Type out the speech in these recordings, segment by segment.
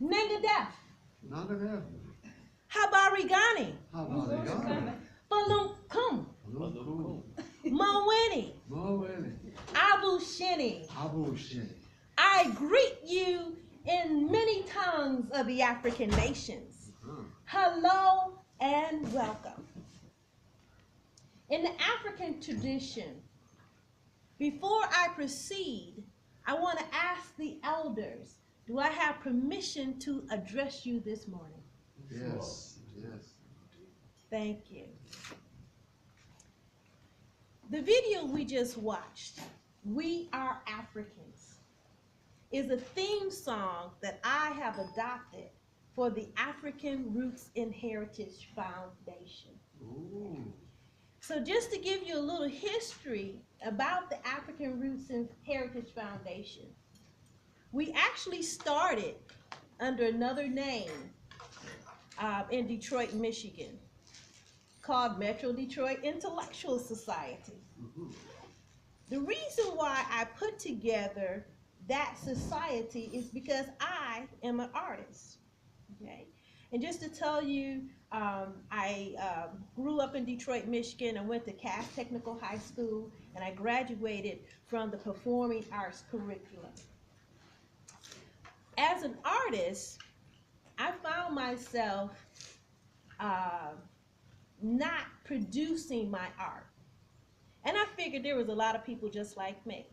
Nangadef, Nangadev. Habarigani, Habarigani. Balumkum, Balumkum. Mawini, Moeli. Abu Shini. Abu Shini. I greet you in many tongues of the African nations. Hello and welcome. In the African tradition, before I proceed, I want to ask the elders, do I have permission to address you this morning? Yes, yes. Thank you. The video we just watched, We Are Africans, is a theme song that I have adopted for the African Roots and Heritage Foundation. Ooh. So just to give you a little history about the African Roots and Heritage Foundation, we actually started under another name in Detroit, Michigan, called Metro Detroit Intellectual Society. The reason why I put together that society is because I am an artist, okay? And just to tell you, I grew up in Detroit, Michigan. I went to Cass Technical High School, and I graduated from the Performing Arts curriculum. As an artist, I found myself not producing my art. And I figured there was a lot of people just like me.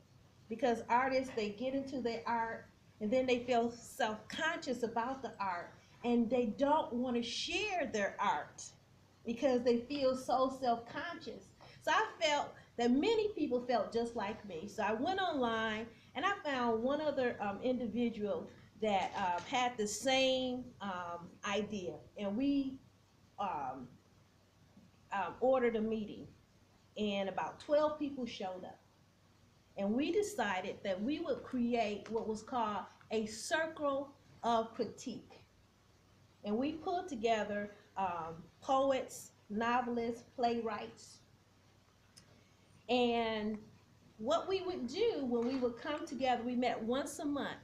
Because artists, they get into their art and then they feel self-conscious about the art and they don't want to share their art because they feel so self-conscious. So I felt that many people felt just like me. So I went online and I found one other individual that had the same idea. And we um, ordered a meeting and about 12 people showed up. And we decided that we would create what was called a circle of critique. And we pulled together poets, novelists, playwrights. And what we would do when we would come together, we met once a month.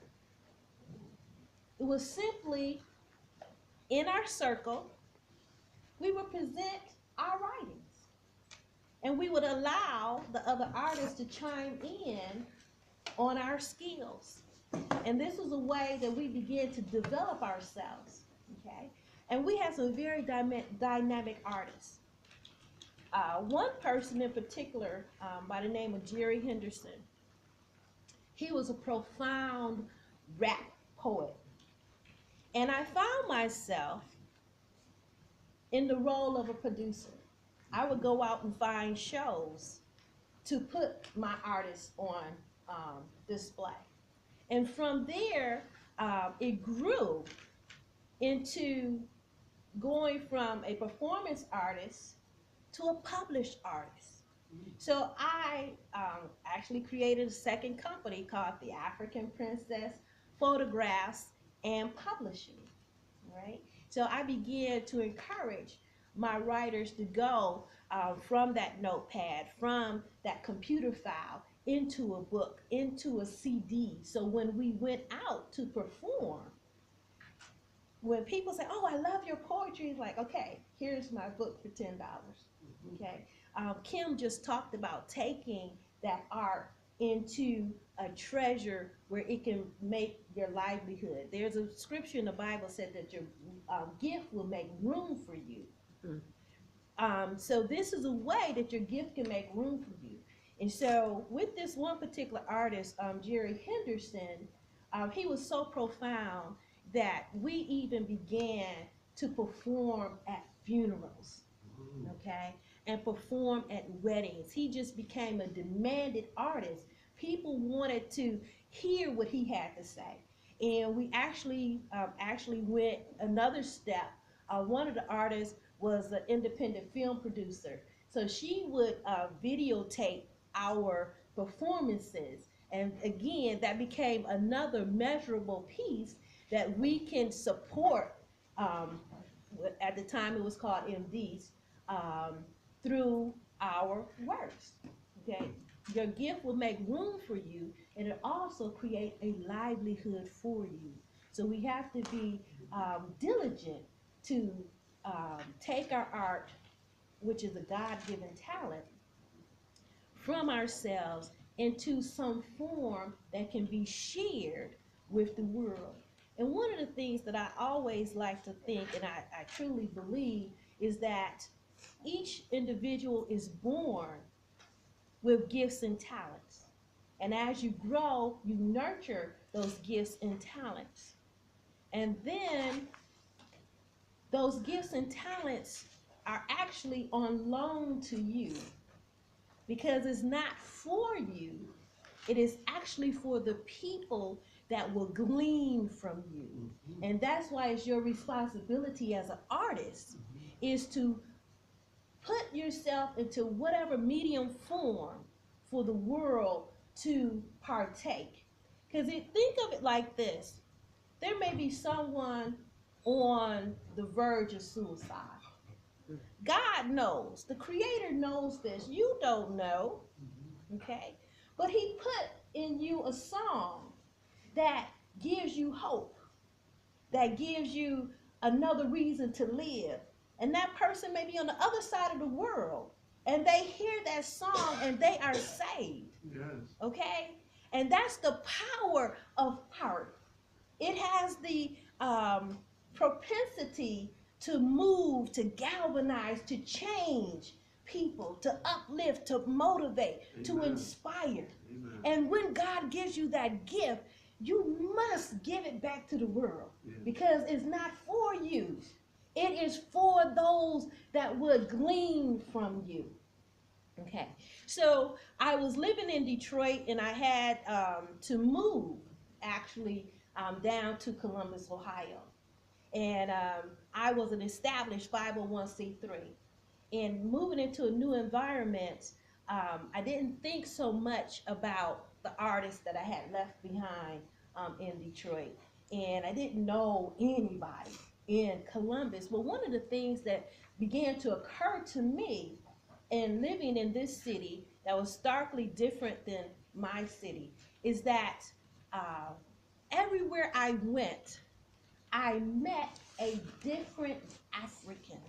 It was simply in our circle, we would present our writings. And we would allow the other artists to chime in on our skills. And this was a way that we began to develop ourselves, okay? And we had some very dynamic artists. One person in particular, by the name of Jerry Henderson, he was a profound rap poet. And I found myself in the role of a producer. I would go out and find shows to put my artists on display. And from there, it grew into going from a performance artist to a published artist. So I actually created a second company called the African Princess Photographs and Publishing, right? So I began to encourage my writers to go from that notepad, from that computer file, into a book, into a CD. So when we went out to perform, when people say, "Oh, I love your poetry," it's like, okay, here's my book for $10. Okay, Kim just talked about taking that art into a treasure where it can make your livelihood. There's a scripture in the Bible said that your gift will make room for you. So this is a way that your gift can make room for you. And so with this one particular artist, Jerry Henderson, he was so profound that we even began to perform at funerals, okay, and perform at weddings. He just became a demanded artist. People wanted to hear what he had to say. And we actually went another step. One of the artists was an independent film producer. So she would videotape our performances. And again, that became another measurable piece that we can support. At the time it was called MDs, through our works. Okay, your gift will make room for you, and it also create a livelihood for you. So we have to be diligent to take our art, which is a God-given talent, from ourselves into some form that can be shared with the world. And one of the things that I always like to think, and I truly believe, is that each individual is born with gifts and talents. And as you grow, you nurture those gifts and talents. And then those gifts and talents are actually on loan to you because it's not for you, it is actually for the people that will glean from you. And that's why it's your responsibility as an artist is to put yourself into whatever medium form for the world to partake. Because think of it like this. There may be someone on the verge of suicide. God knows. The Creator knows this. You don't know. Okay? But He put in you a song that gives you hope, that gives you another reason to live. And that person may be on the other side of the world, and they hear that song and they are saved. Yes. Okay? And that's the power of art. It has the propensity to move, to galvanize, to change people, to uplift, to motivate, Amen. to inspire. Amen. And when God gives you that gift, you must give it back to the world, Yes. because it's not for you. It is for those that would glean from you. Okay, so I was living in Detroit, and I had to move actually down to Columbus, Ohio. And I was an established 501c3. And moving into a new environment, I didn't think so much about the artists that I had left behind in Detroit. And I didn't know anybody in Columbus. But one of the things that began to occur to me in living in this city that was starkly different than my city is that everywhere I went, I met a different African.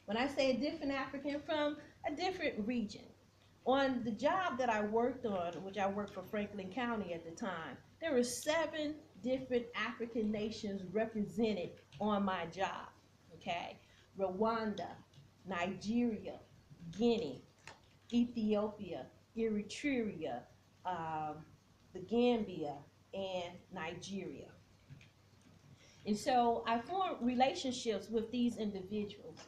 When I say a different African, from a different region. On the job that I worked on, which I worked for Franklin County at the time, there were 7 different African nations represented on my job. Okay, Rwanda, Nigeria, Guinea, Ethiopia, Eritrea, the Gambia, and Nigeria. And so I formed relationships with these individuals.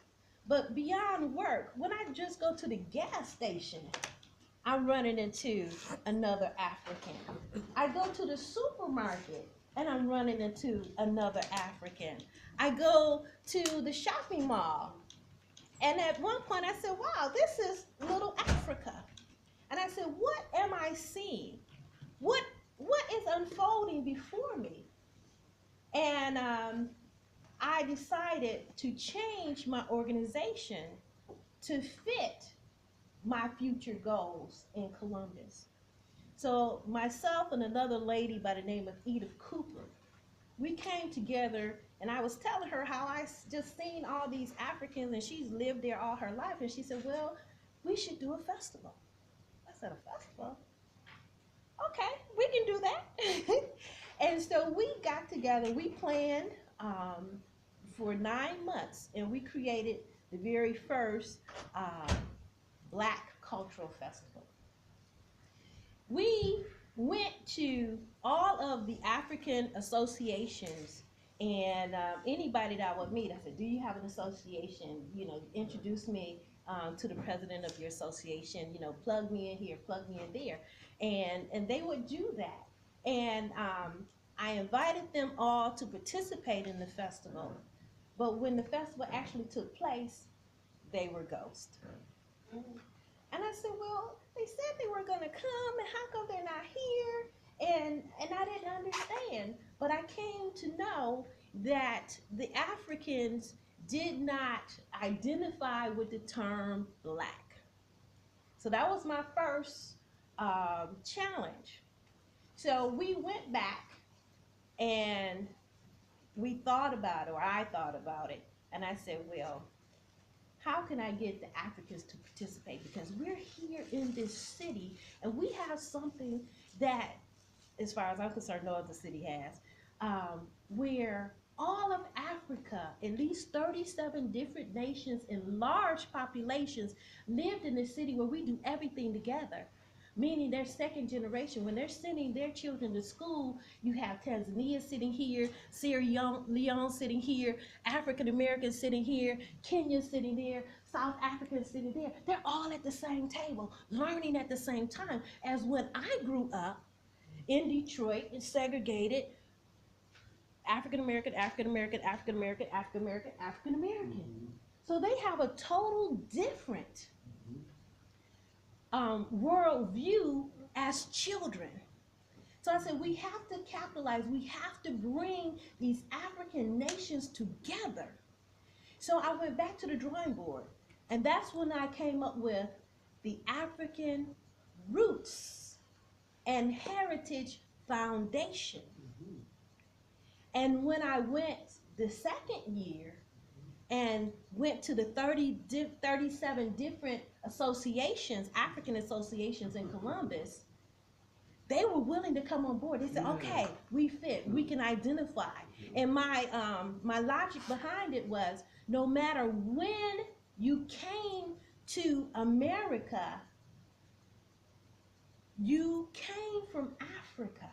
But beyond work, when I just go to the gas station, I'm running into another African. I go to the supermarket and I'm running into another African. I go to the shopping mall, and at one point I said, wow, this is little Africa. And I said, what am I seeing? What is unfolding before me? And I decided to change my organization to fit my future goals in Columbus. So myself and another lady by the name of Edith Cooper, we came together, and I was telling her how I just seen all these Africans, and she's lived there all her life, and she said, well, we should do a festival. I said, a festival? Okay, we can do that. And so we got together, we planned for 9 months, and we created the very first Black Cultural Festival. We went to all of the African associations, and anybody that I would meet, I said, do you have an association? You know, introduce me to the president of your association, you know, plug me in here, plug me in there. And they would do that. And I invited them all to participate in the festival. But when the festival actually took place, they were ghosts. And I said, well, they said they were going to come, and how come they're not here? And I didn't understand. But I came to know that the Africans did not identify with the term Black. So that was my first challenge. So we went back, And we thought about it, or I thought about it, and I said, well, how can I get the Africans to participate? Because we're here in this city and we have something that, as far as I'm concerned, no other city has, where all of Africa, at least 37 different nations and large populations lived in a city where we do everything together. Meaning they're second generation. When they're sending their children to school, you have Tanzania sitting here, Sierra Leone sitting here, African Americans sitting here, Kenya sitting there, South Africans sitting there. They're all at the same table, learning at the same time. As when I grew up in Detroit, it's segregated, African American, African American, African American, African American, African American. So they have a total different worldview as children. So I said, we have to capitalize. We have to bring these African nations together. So I went back to the drawing board, and that's when I came up with the African Roots and Heritage Foundation. And when I went the second year and went to the 37 different associations, African associations in Columbus, they were willing to come on board. They said, okay, we fit, we can identify. And my logic behind it was, no matter when you came to America, you came from Africa.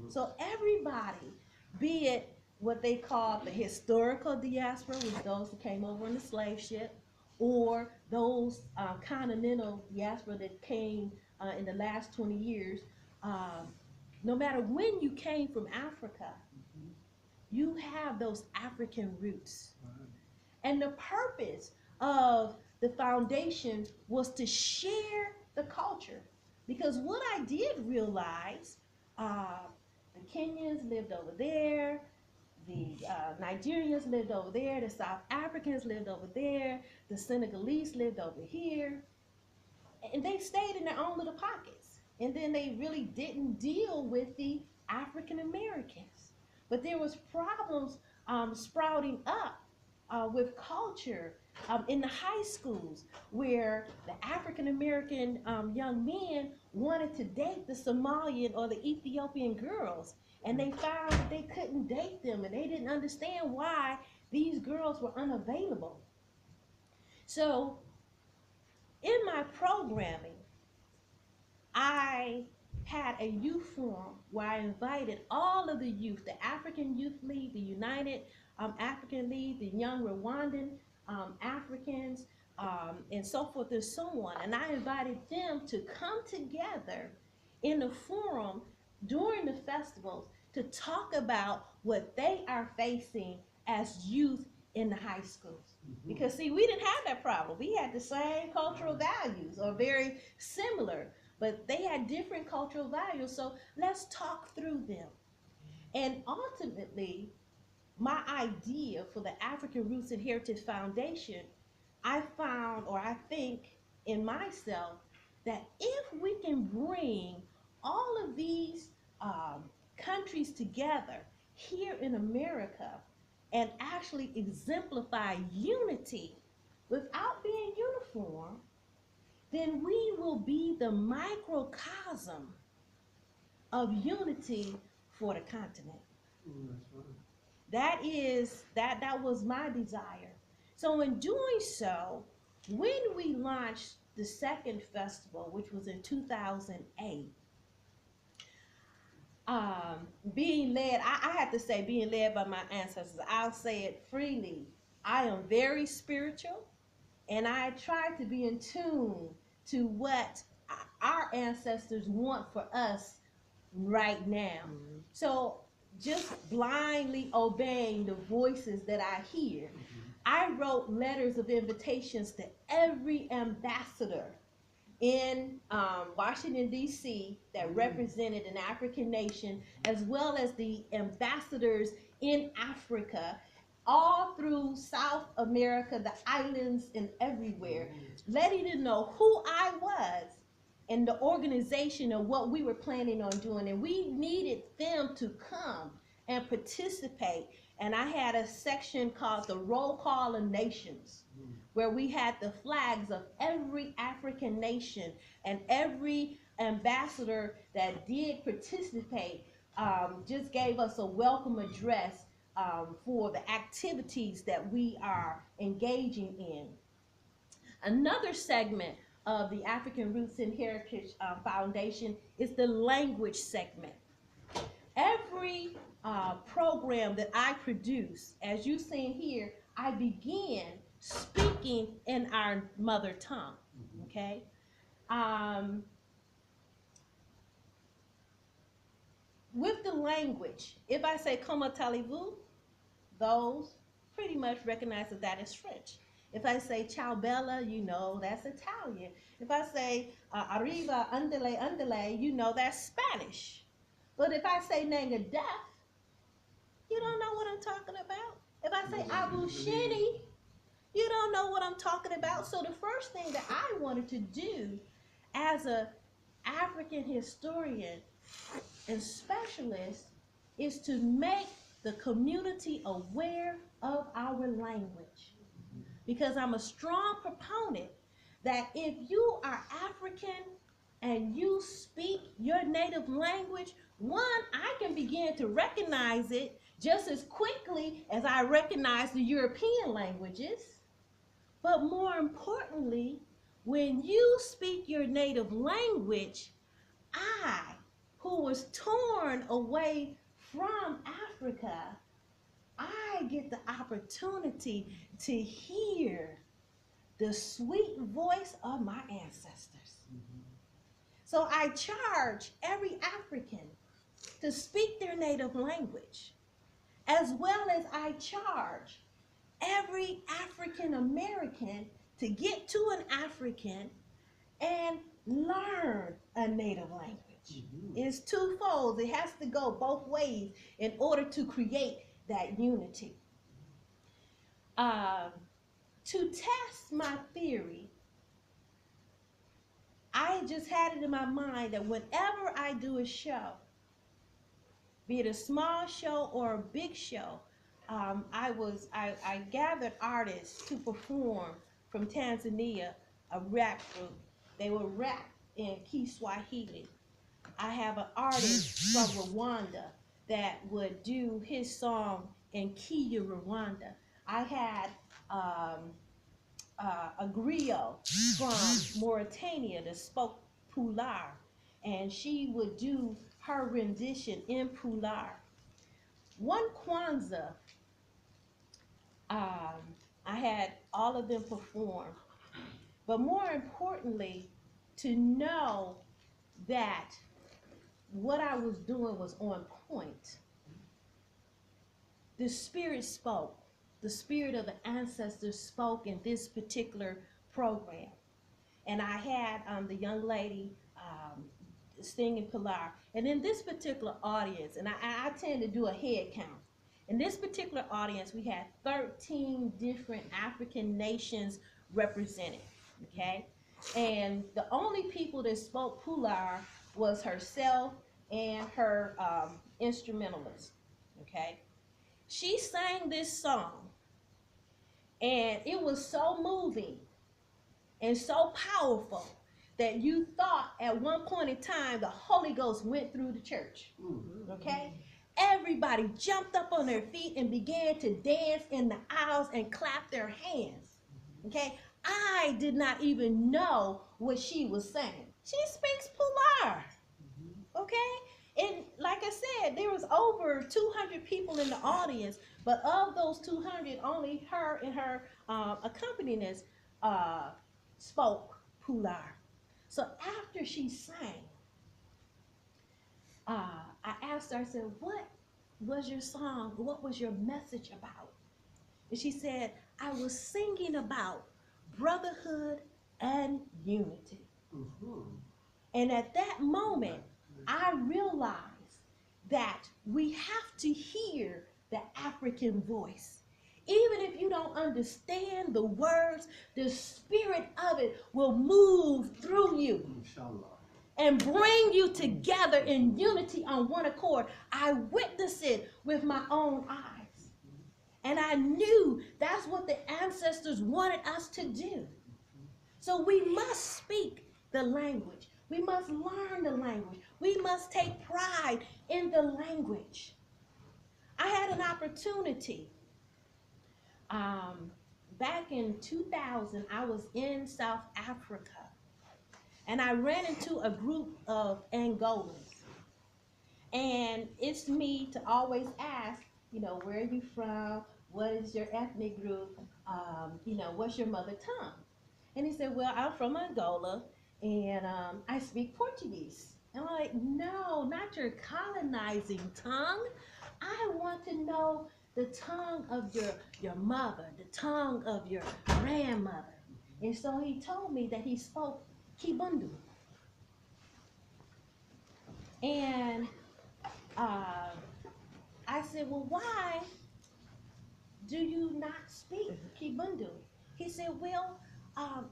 So everybody, be it what they call the historical diaspora, which those who came over in the slave ship, or those continental diaspora that came in the last 20 years, no matter when you came from Africa, you have those African roots. And the purpose of the foundation was to share the culture. Because what I did realize, the Kenyans lived over there, the Nigerians lived over there, the South Africans lived over there, the Senegalese lived over here, and they stayed in their own little pockets. And then they really didn't deal with the African Americans. But there was problems sprouting up with culture in the high schools, where the African American young men wanted to date the Somalian or the Ethiopian girls, and they found that they couldn't date them, and they didn't understand why these girls were unavailable. So in my programming, I had a youth forum where I invited all of the youth, the African Youth League, the United African League, the Young Rwandan Africans, and so forth and so on. And I invited them to come together in a forum during the festivals to talk about what they are facing as youth in the high schools. Because see, we didn't have that problem. We had the same cultural values, or very similar, but they had different cultural values. So let's talk through them. And ultimately, my idea for the African Roots and Heritage Foundation, I found, or I think in myself, that if we can bring all of these countries together here in America and actually exemplify unity without being uniform, then we will be the microcosm of unity for the continent. That was my desire. So in doing so, when we launched the second festival, which was in 2008, being led, I have to say, being led by my ancestors, I'll say it freely, I am very spiritual, and I try to be in tune to what our ancestors want for us right now. So just blindly obeying the voices that I hear, I wrote letters of invitations to every ambassador in Washington, D.C. that represented an African nation, as well as the ambassadors in Africa, all through South America, the islands, and everywhere, letting them know who I was and the organization of what we were planning on doing. And we needed them to come and participate. And I had a section called the Roll Call of Nations, where we had the flags of every African nation, and every ambassador that did participate just gave us a welcome address for the activities that we are engaging in. Another segment of the African Roots and Heritage Foundation is the language segment. Every program that I produce, as you've seen here, I begin speaking in our mother tongue, okay? With the language, if I say comment allez-vous, those pretty much recognize that that is French. If I say ciao bella, you know that's Italian. If I say arriva, andale, andale, you know that's Spanish. But if I say nanga def, you don't know what I'm talking about. If I say abu shini, you don't know what I'm talking about. So the first thing that I wanted to do as a African historian and specialist is to make the community aware of our language. Because I'm a strong proponent that if you are African and you speak your native language, one, I can begin to recognize it just as quickly as I recognize the European languages. But more importantly, when you speak your native language, I, who was torn away from Africa, I get the opportunity to hear the sweet voice of my ancestors. So I charge every African to speak their native language, as well as I charge every African American to get to an African and learn a native language. It's twofold. It has to go both ways in order to create that unity. To test my theory, I just had it in my mind that whenever I do a show, be it a small show or a big show, I gathered artists to perform from Tanzania, a rap group. They would rap in Kiswahili. I have an artist from Rwanda that would do his song in Kiya, Rwanda. I had a griot from Mauritania that spoke Pular, and she would do her rendition in Pular. One Kwanzaa, I had all of them perform, but more importantly, to know that what I was doing was on point. The Spirit spoke. The spirit of the ancestors spoke in this particular program. And I had the young lady singing Pilar. And in this particular audience, and I tend to do a head count. In this particular audience, we had 13 different African nations represented, okay? And the only people that spoke Pular was herself and her instrumentalist, okay? She sang this song, and it was so moving and so powerful that you thought at one point in time the Holy Ghost went through the church, okay? Everybody jumped up on their feet and began to dance in the aisles and clap their hands, okay? I did not even know what she was saying. She speaks Pular, okay? And like I said, there was over 200 people in the audience, but of those 200, only her and her accompanist spoke Pular. So after she sang, I asked her, I said, what was your song? What was your message about? And she said, I was singing about brotherhood and unity. And at that moment, I realized that we have to hear the African voice. Even if you don't understand the words, the spirit of it will move through you. Inshallah. and bring you together in unity on one accord. I witnessed it with my own eyes. And I knew that's what the ancestors wanted us to do. So we must speak the language. We must learn the language. We must take pride in the language. I had an opportunity. Back in 2000, I was in South Africa. And I ran into a group of Angolans. And it's me to always ask, where are you from? What is your ethnic group? What's your mother tongue? And he said, well, I'm from Angola, and I speak Portuguese. And I'm like, no, not your colonizing tongue. I want to know the tongue of your mother, the tongue of your grandmother. And so he told me that he spoke Kibundu. And I said, well, why do you not speak Kibundu? He said, well,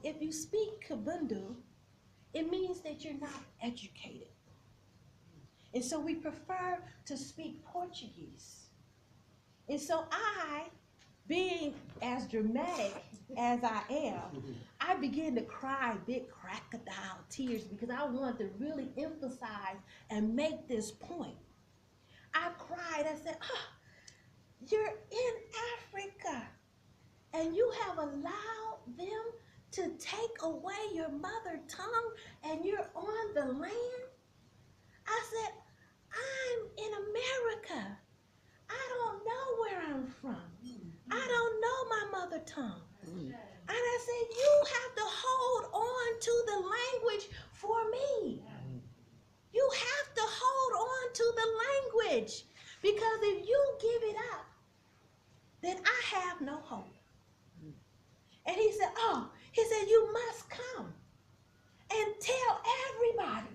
if you speak Kibundu, it means that you're not educated. And so we prefer to speak Portuguese. And so I, being as dramatic as I am, I began to cry big crocodile tears because I wanted to really emphasize and make this point. I cried. I said, you're in Africa and you have allowed them to take away your mother tongue and you're on the land? I said, I'm in America. I don't know where I'm from. I don't know my mother tongue. And I said, you have to hold on to the language for me. You have to hold on to the language, because if you give it up, then I have no hope. And he said, you must come and tell everybody.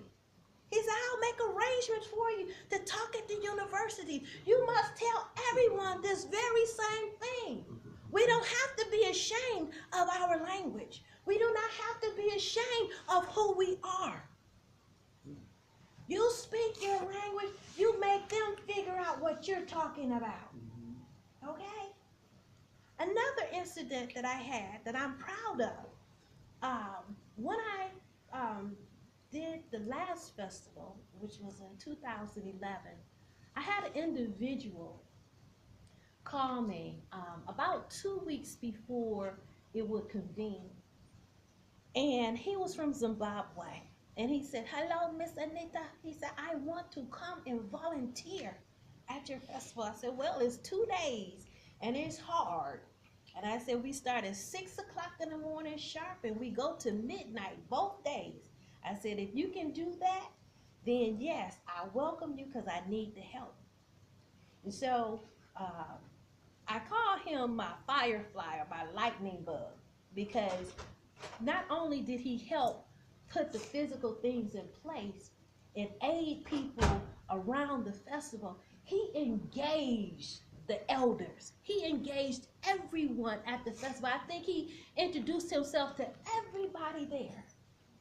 He said, I'll make arrangements for you to talk at the university. You must tell everyone this very same thing. We don't have to be ashamed of our language. We do not have to be ashamed of who we are. You speak your language, you make them figure out what you're talking about. Okay? Another incident that I had that I'm proud of, when I did the last festival, which was in 2011, I had an individual call me about 2 weeks before it would convene. And he was from Zimbabwe. And he said, hello, Miss Anita. He said, I want to come and volunteer at your festival. I said, well, it's 2 days and it's hard. And I said, we start at 6 o'clock in the morning sharp and we go to midnight both days. I said, if you can do that, then yes, I welcome you because I need the help. And so I call him my firefly or my lightning bug, because not only did he help put the physical things in place and aid people around the festival, he engaged the elders. He engaged everyone at the festival. I think he introduced himself to everybody there,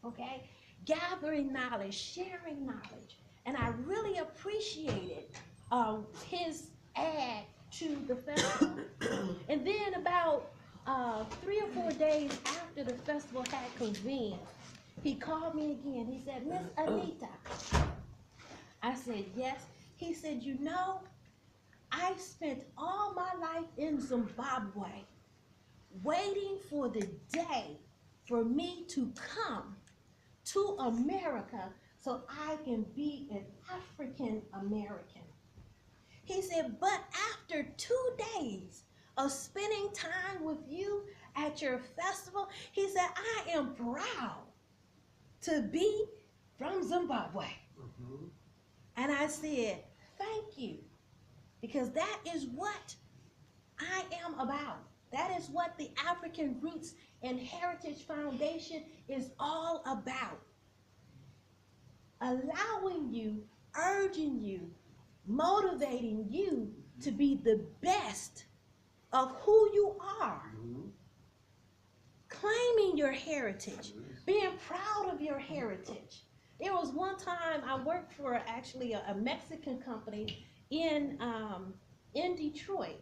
okay? Gathering knowledge, sharing knowledge. And I really appreciated his add to the festival. And then about 3 or 4 days after the festival had convened, he called me again. He said, Miss Anita. I said, yes. He said, I spent all my life in Zimbabwe waiting for the day for me to come to America so I can be an African American. He said, but after 2 days of spending time with you at your festival, he said, I am proud to be from Zimbabwe. And I said, thank you, because that is what I am about. That is what the African Roots and Heritage Foundation is all about. Allowing you, urging you, motivating you to be the best of who you are. Claiming your heritage, being proud of your heritage, There was one time I worked for actually a Mexican company in Detroit,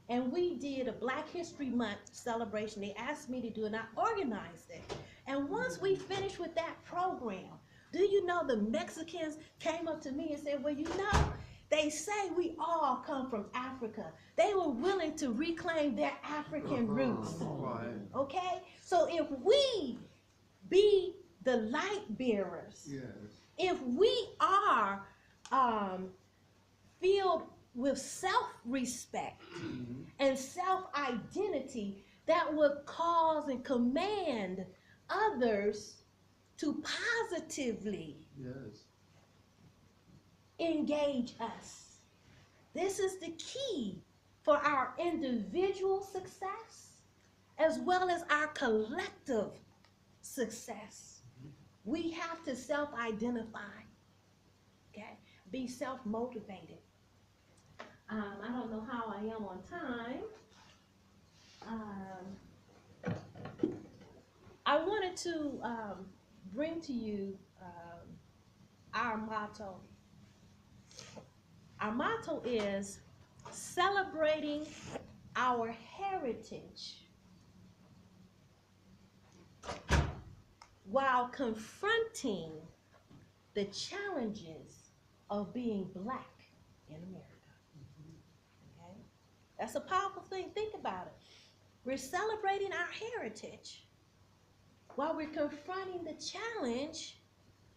and we did a Black History Month celebration. They asked me to do it, and I organized it. And once we finished with that program, do you know the Mexicans came up to me and said, well, you know, they say we all come from Africa. They were willing to reclaim their African roots. Right. Okay? So if we be the light bearers, Yes. if we are filled with self-respect and self-identity, that would cause and command others to positively Yes. engage us. This is the key for our individual success as well as our collective success. We have to self-identify, okay? Be self-motivated. I don't know how I am on time. I wanted to bring to you our motto. Our motto is celebrating our heritage while confronting the challenges of being Black in America. Okay? That's a powerful thing. Think about it. We're celebrating our heritage while we're confronting the challenge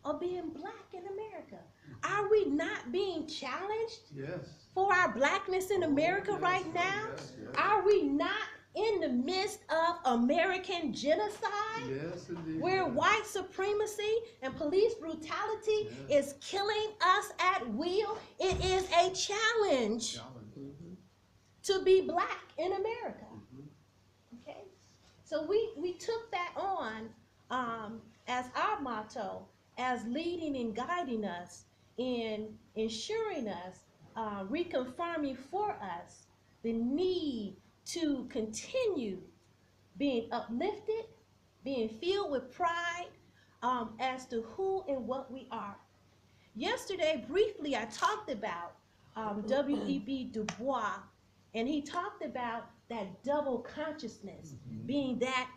of being Black in America. Are we not being challenged Yes. for our Blackness in America Yes, right now? yes, yes. Are we not in the midst of American genocide? Yes, indeed. Where yes. white supremacy and police brutality Yes. is killing us at will? It is a challenge Challenge. to be Black in America. Mhm. Okay? So we took that on as our motto, as leading and guiding us in ensuring us, reconfirming for us the need to continue being uplifted, being filled with pride as to who and what we are. Yesterday, briefly, I talked about W.E.B. Du Bois, and he talked about that double consciousness, being that,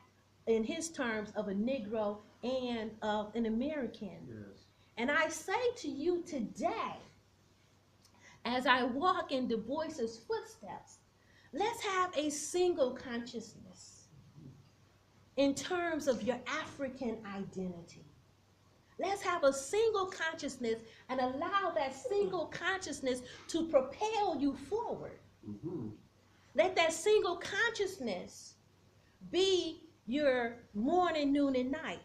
in his terms, of a Negro and of an American. Yes. And I say to you today, as I walk in Du Bois's footsteps, let's have a single consciousness in terms of your African identity. Let's have a single consciousness and allow that single consciousness to propel you forward. Mm-hmm. Let that single consciousness be your morning, noon, and night,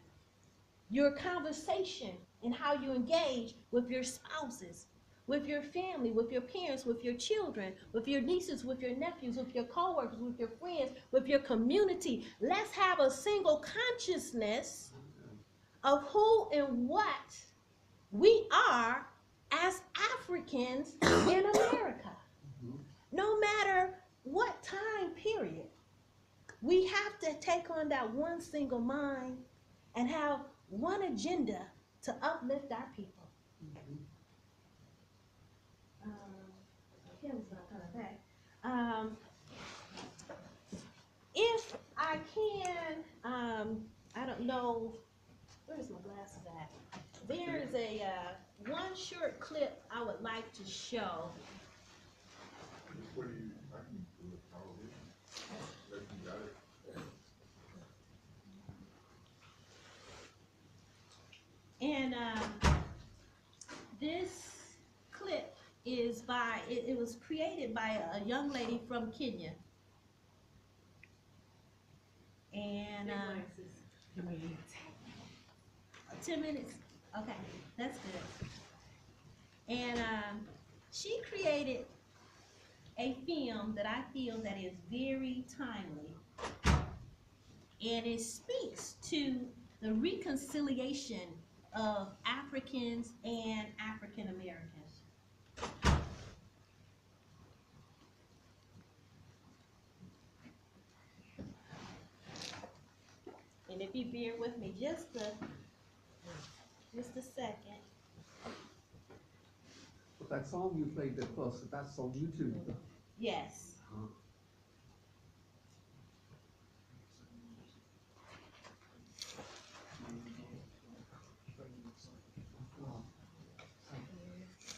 your conversation and how you engage with your spouses, with your family, with your parents, with your children, with your nieces, with your nephews, with your coworkers, with your friends, with your community. Let's have a single consciousness of who and what we are as Africans in America. No matter what time period, we have to take on that one single mind and have one agenda to uplift our people. Kim's not coming back. If I can, I don't know, where's my glasses at? There's a one short clip I would like to show. What do you, I can do it probably, if you got it. And this clip is by, it was created by a young lady from Kenya. And 10 minutes? Okay, that's good. And she created a film that I feel that is very timely. And it speaks to the reconciliation of Africans and African Americans. And if you bear with me just a Just a second. But that song you played at first, that's on YouTube. Yes.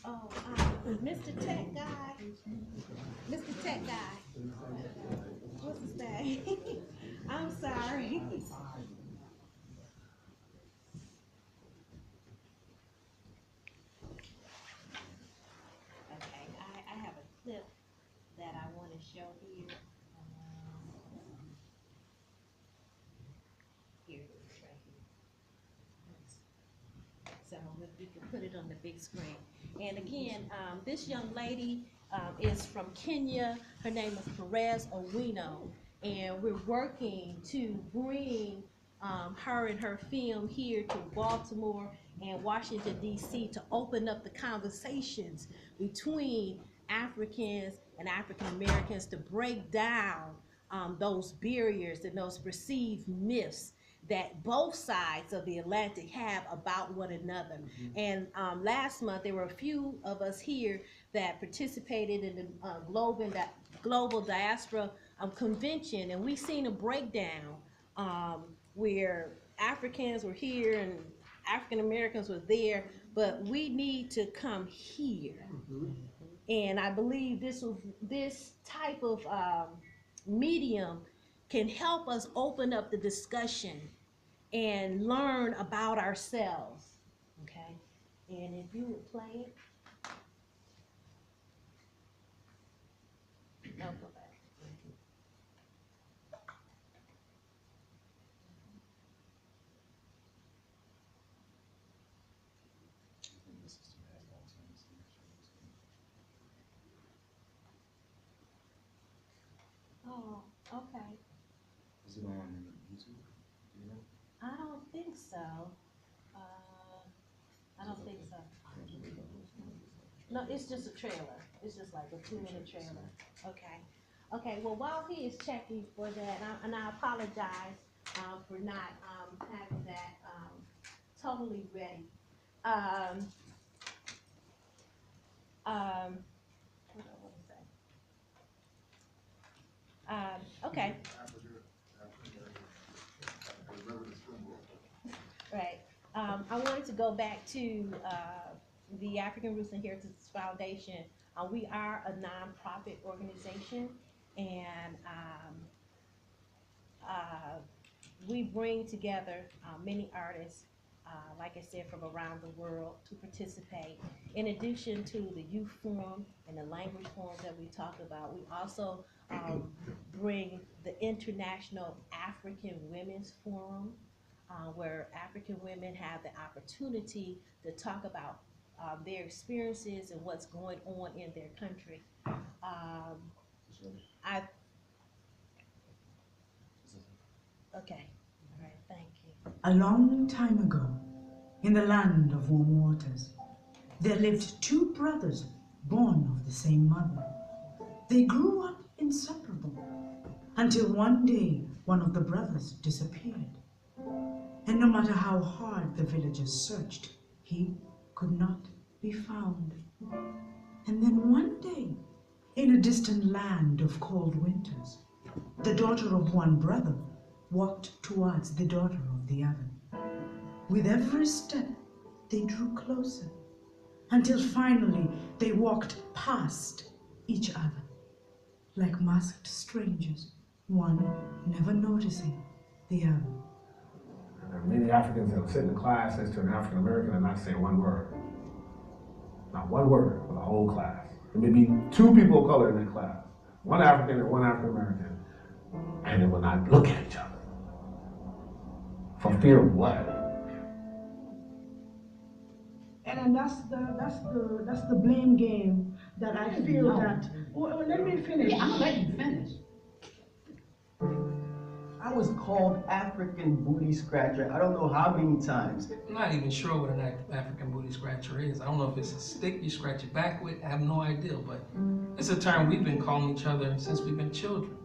Oh, Mr. Tech Guy. Mr. Tech Guy. What's his name? I'm sorry. Okay, I have a clip that I want to show here. Here it is, right here. So if we can put it on the big screen. And again, this young lady is from Kenya. Her name is Perez Owino. And we're working to bring her and her film here to Baltimore and Washington, D.C. to open up the conversations between Africans and African Americans to break down those barriers and those perceived myths that both sides of the Atlantic have about one another. And last month, there were a few of us here that participated in the Global Diaspora Convention, and we seen a breakdown where Africans were here and African Americans were there, but we need to come here. And I believe this type of medium can help us open up the discussion and learn about ourselves, okay? And if you would play it. No, go back. Oh, okay. Is it on YouTube? Do you know? I don't think so. I don't think so. No, it's just a trailer. It's just like a 2-minute trailer. Okay. Okay, well, while he is checking for that, and I apologize for not having that totally ready. What do I want to say? Okay. Right. I wanted to go back to the African Roots and Heritage Foundation. We are a nonprofit organization, and we bring together many artists, like I said, from around the world to participate. In addition to the youth forum and the language forum that we talked about, we also bring the International African Women's Forum, where African women have the opportunity to talk about their experiences and what's going on in their country. Okay, all right, thank you. A long time ago, in the land of warm waters, there lived 2 brothers born of the same mother. They grew up inseparable until one day one of the brothers disappeared. And no matter how hard the villagers searched, he could not be found. And then one day, in a distant land of cold winters, the daughter of one brother walked towards the daughter of the other. With every step, they drew closer, until finally they walked past each other, like masked strangers, one never noticing the other. There are many Africans that will sit in the class next to an African American and not say one word. Not one word for the whole class. There may be 2 people of color in that class, one African and one African American, and they will not look at each other. For fear of what? And that's the blame game that I feel that. Well, let me finish. Yeah, I'm gonna let you finish. I was called African booty scratcher I don't know how many times. I'm not even sure what an African booty scratcher is. I don't know if it's a stick you scratch your back with. I have no idea, but it's a term we've been calling each other since we've been children.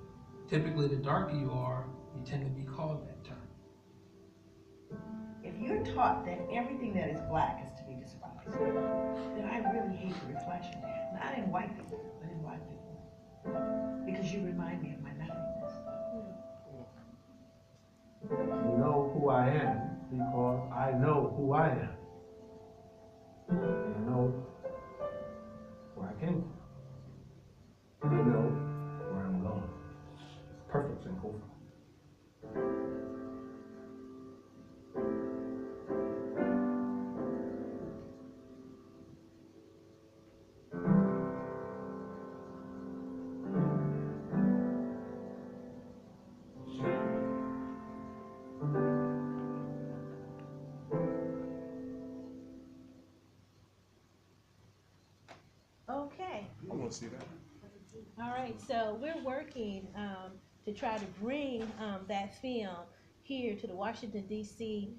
Typically, the darker you are, you tend to be called that term. If you're taught that everything that is black is to be despised, then I really hate the reflection, not in white people, but in black people. Because you remind me of my nothingness. You know who I am because I know who I am. I know where I came from. And I know where I'm going. It's perfect and cool. Okay. I want to see that. All right, so we're working to try to bring that film here to the Washington, D.C.,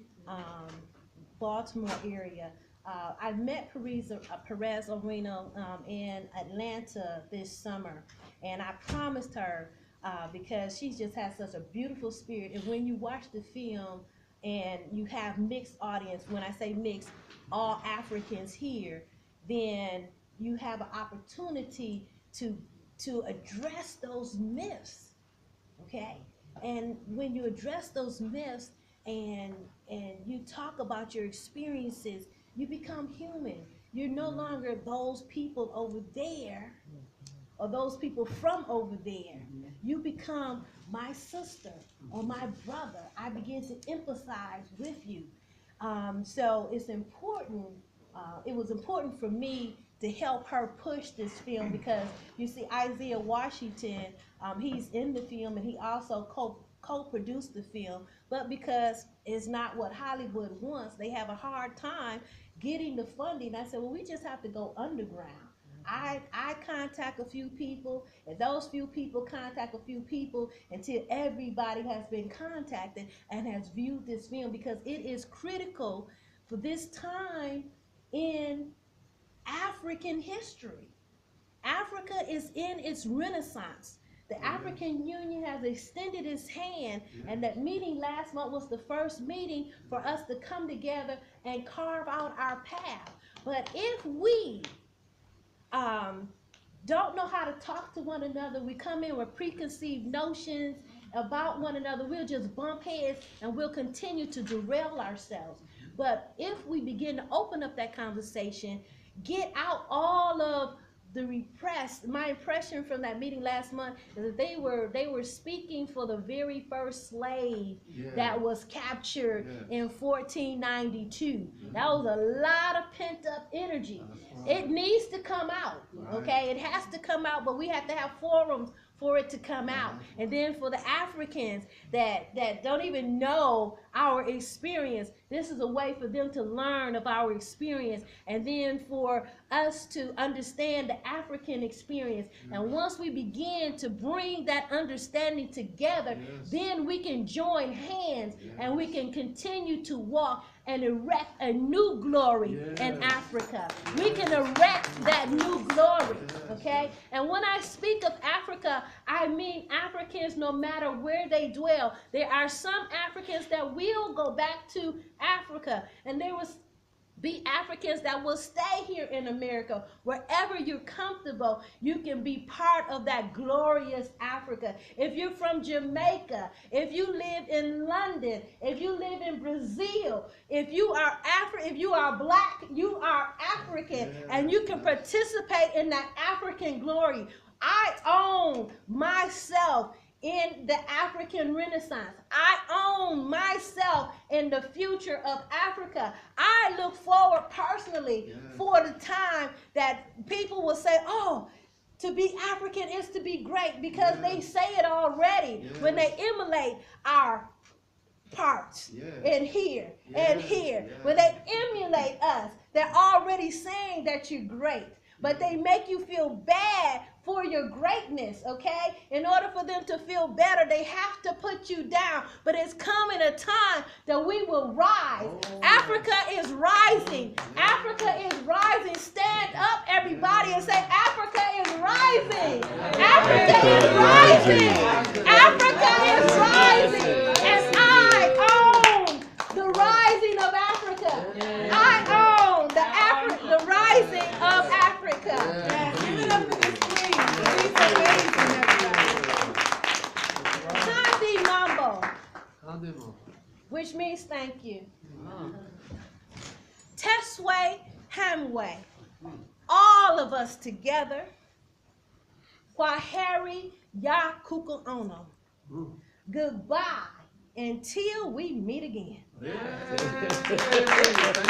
Baltimore area. I met Perez Arena in Atlanta this summer, and I promised her, because she just has such a beautiful spirit, and when you watch the film and you have mixed audience, when I say mixed, all Africans here, then you have an opportunity to address those myths, okay? And when you address those myths and you talk about your experiences, you become human. You're no longer those people over there or those people from over there. You become my sister or my brother. I begin to empathize with you. So it's important, it was important for me to help her push this film, because you see Isaiah Washington, he's in the film and he also co-produced the film, but because it's not what Hollywood wants, they have a hard time getting the funding. I said, well, we just have to go underground. I contact a few people, and those few people contact a few people until everybody has been contacted and has viewed this film, because it is critical for this time in African history. Africa is in its renaissance. The African Union has extended its hand, and that meeting last month was the first meeting for us to come together and carve out our path. But if we don't know how to talk to one another, we come in with preconceived notions about one another, we'll just bump heads and we'll continue to derail ourselves. But if we begin to open up that conversation, get out all of the repressed, my impression from that meeting last month is that they were speaking for the very first slave that was captured in 1492. That was a lot of pent up energy. It needs to come out, okay? It has to come out, but we have to have forums for it to come out. And then for the Africans that don't even know our experience, this is a way for them to learn of our experience, and then for us to understand the African experience. And once we begin to bring that understanding together, then we can join hands and we can continue to walk and erect a new glory in Africa. We can erect that new glory, okay? And when I speak of Africa, I mean Africans no matter where they dwell. There are some Africans that will go back to Africa, and there will be Africans that will stay here in America. Wherever you're comfortable, you can be part of that glorious Africa. If you're from Jamaica, if you live in London, if you live in Brazil, if you are black, you are African, and you can participate in that African glory. I own myself in the African Renaissance. I own myself in the future of Africa. I look forward personally for the time that people will say, oh, to be African is to be great, because they say it already when they emulate our parts in here and here. When they emulate us, they're already saying that you're great, but they make you feel bad for your greatness, okay? In order for them to feel better, they have to put you down. But it's coming a time that we will rise. Africa is rising. Africa is rising. Stand up, everybody, and say, Africa is rising. Africa is rising. Africa is rising. And I own the rising which means thank you. Tesway, Hamway, all of us together. Kwaheri Ya Kuka Ono. Goodbye until we meet again. Yeah.